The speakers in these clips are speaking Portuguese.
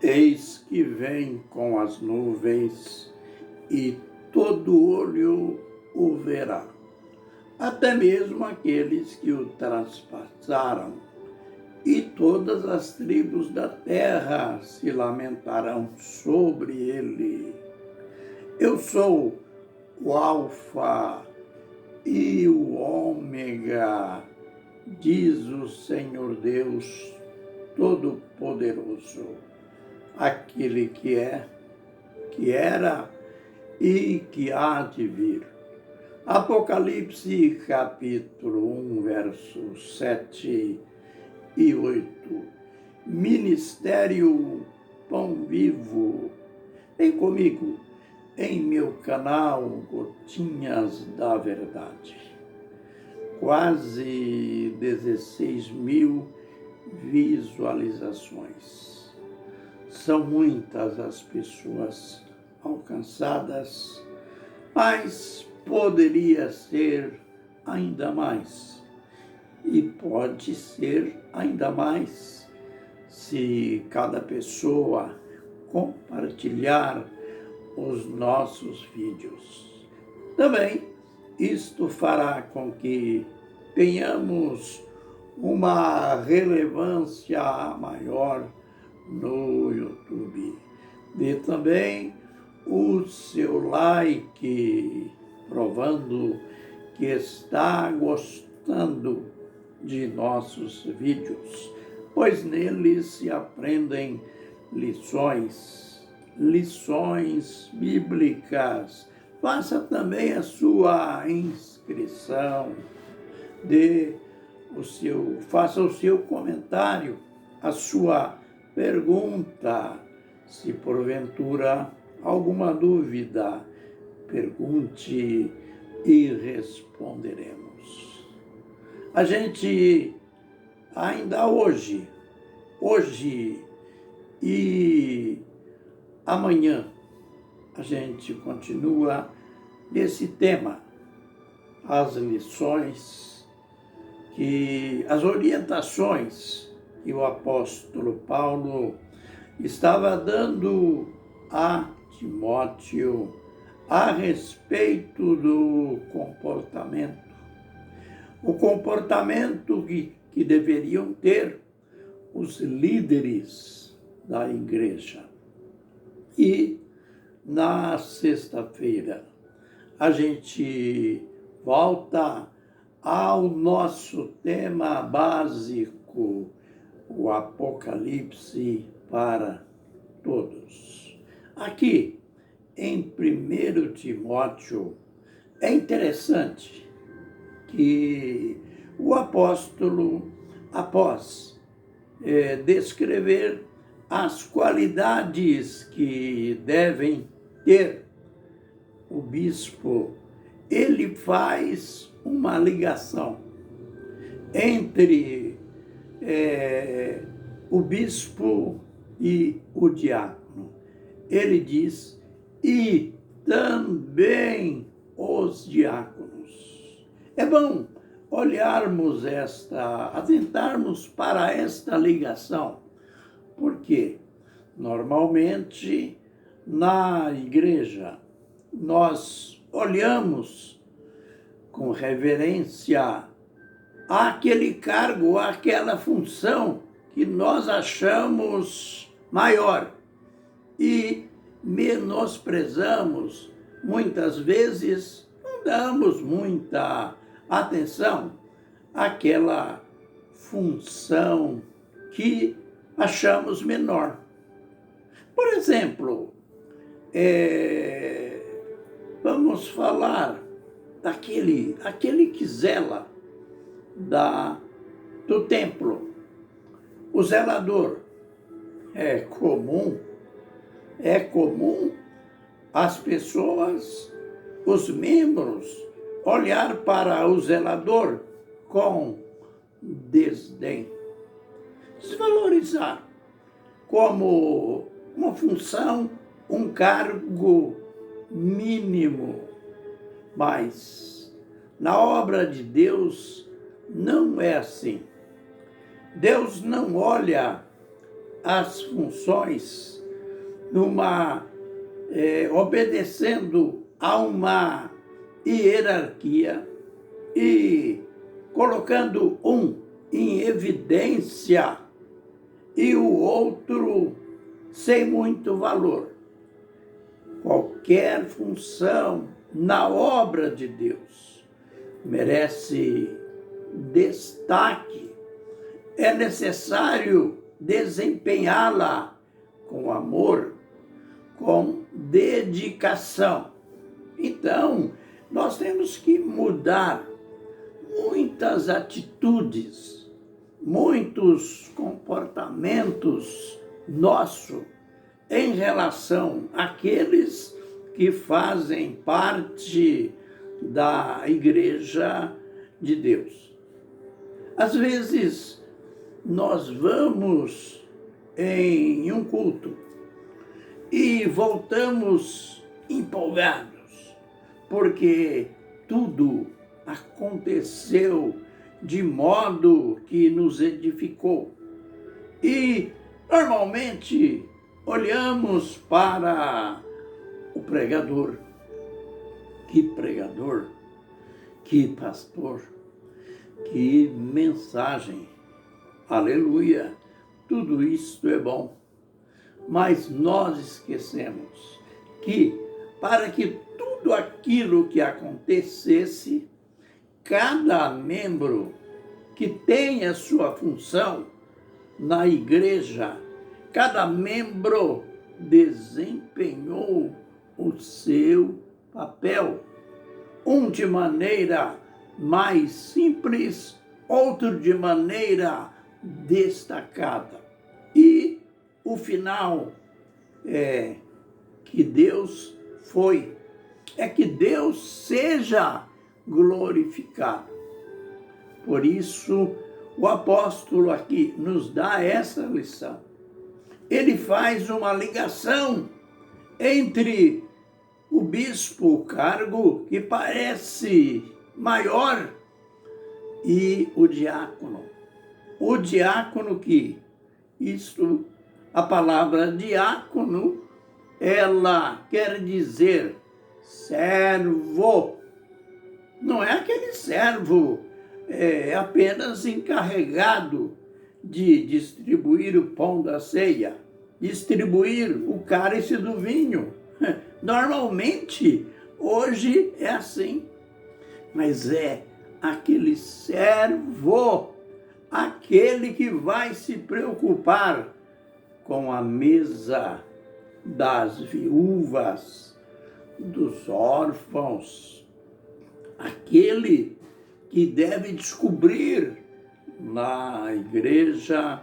Eis que vem com as nuvens, e todo olho o verá, até mesmo aqueles que o transpassaram, e todas as tribos da terra se lamentarão sobre ele. Eu sou o Alfa e o Ômega, diz o Senhor Deus Todo-Poderoso, aquele que é, que era e que há de vir. Apocalipse capítulo 1, versos 7 e 8. Ministério Pão Vivo. Vem comigo em meu canal Gotinhas da Verdade. Quase 16 mil visualizações. São muitas as pessoas alcançadas, mas poderia ser ainda mais. E pode ser ainda mais se cada pessoa compartilhar os nossos vídeos. Também isto fará com que tenhamos uma relevância maior no YouTube. Dê também o seu like, provando que está gostando de nossos vídeos, pois neles se aprendem lições bíblicas. Faça também a sua inscrição, faça o seu comentário, a sua pergunta. Se porventura alguma dúvida, pergunte e responderemos. A gente ainda hoje e amanhã, a gente continua nesse tema, as lições, as orientações que o apóstolo Paulo estava dando a Timóteo a respeito do comportamento. O comportamento que deveriam ter os líderes da igreja. E na sexta-feira a gente volta ao nosso tema básico, o Apocalipse para todos. Aqui em 1 Timóteo é interessante que o apóstolo, após descrever as qualidades que devem ter o bispo, ele faz uma ligação entre o bispo e o diácono. Ele diz, e também os diáconos. É bom olharmos atentarmos para esta ligação, porque normalmente na igreja nós olhamos com reverência àquele cargo, àquela função que nós achamos maior e menosprezamos, muitas vezes não damos muita atenção àquela função que achamos menor. Por exemplo, vamos falar aquele que zela do templo, o zelador. É comum as pessoas, os membros, olhar para o zelador com desdém, desvalorizar como uma função, um cargo mínimo. Mas na obra de Deus não é assim. Deus não olha as funções obedecendo a uma hierarquia e colocando um em evidência e o outro sem muito valor. Qualquer função na obra de Deus merece destaque. É necessário desempenhá-la com amor, com dedicação. Então, nós temos que mudar muitas atitudes, muitos comportamentos nossos em relação àqueles que fazem parte da Igreja de Deus. Às vezes, nós vamos em um culto e voltamos empolgados, porque tudo aconteceu de modo que nos edificou. E, normalmente, olhamos para o pregador. Que pregador, que pastor, que mensagem. Aleluia! Tudo isso é bom. Mas nós esquecemos que, para que tudo aquilo que acontecesse, cada membro que tem a sua função na igreja, cada membro desempenhou o seu papel. Um de maneira mais simples, outro de maneira destacada. E o final é que Deus que Deus seja glorificado. Por isso, o apóstolo aqui nos dá essa lição. Ele faz uma ligação entre o bispo, o cargo que parece maior, e o diácono. O diácono a palavra diácono, ela quer dizer servo. Não é aquele servo apenas encarregado de distribuir o pão da ceia, distribuir o cálice do vinho. Normalmente, hoje é assim. Mas é aquele servo, aquele que vai se preocupar com a mesa das viúvas, dos órfãos, aquele que deve descobrir na igreja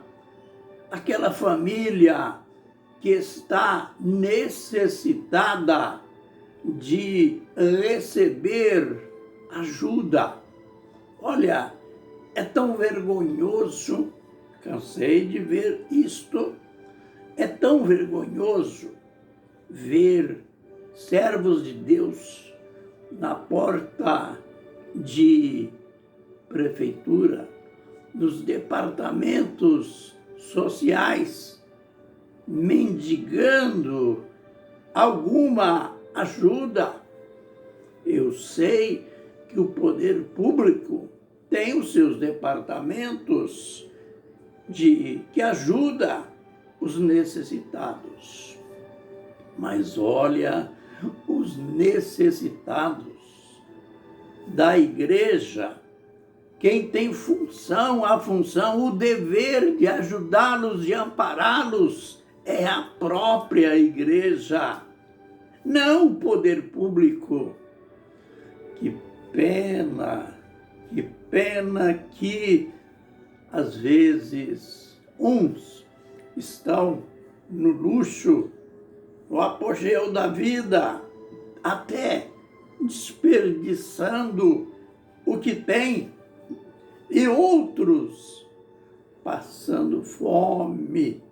aquela família que está necessitada de receber ajuda. Olha, é tão vergonhoso, cansei de ver isto, é tão vergonhoso ver servos de Deus na porta de prefeitura, nos departamentos sociais, mendigando alguma ajuda. Eu sei que o poder público tem os seus departamentos que ajuda os necessitados. Mas olha, os necessitados da igreja, quem tem a função, o dever de ajudá-los, de ampará-los, é a própria igreja, não o poder público. Que pena que, às vezes, uns estão no luxo, no apogeu da vida, até desperdiçando o que tem, e outros passando fome,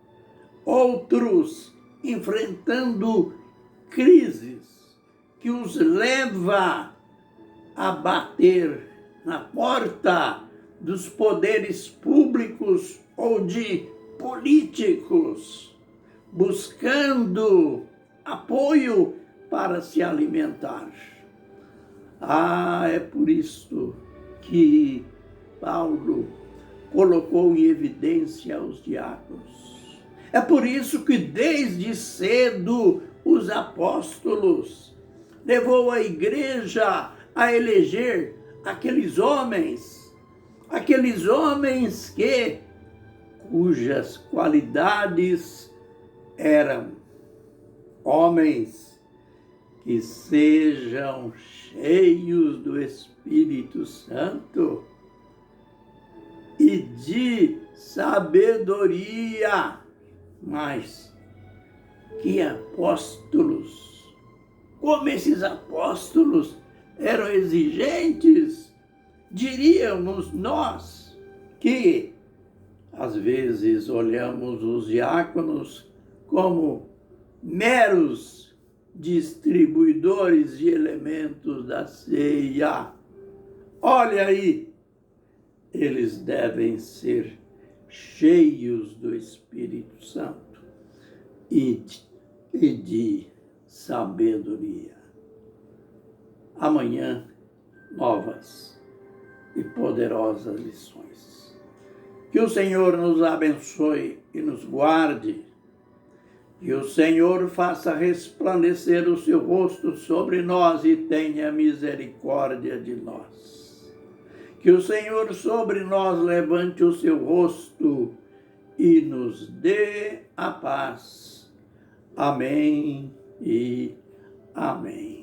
outros enfrentando crises que os leva a bater na porta dos poderes públicos ou de políticos, buscando apoio para se alimentar. É por isso que Paulo colocou em evidência os diáconos. É por isso que desde cedo os apóstolos levou a igreja a eleger aqueles homens cujas qualidades eram homens que sejam cheios do Espírito Santo e de sabedoria, mas que apóstolos. Como esses apóstolos eram exigentes, diríamos nós que às vezes olhamos os diáconos como meros distribuidores de elementos da ceia. Olha aí, eles devem ser cheios do Espírito Santo e de sabedoria. Amanhã, novas e poderosas lições. Que o Senhor nos abençoe e nos guarde. Que o Senhor faça resplandecer o seu rosto sobre nós e tenha misericórdia de nós. Que o Senhor sobre nós levante o seu rosto e nos dê a paz. Amém e amém.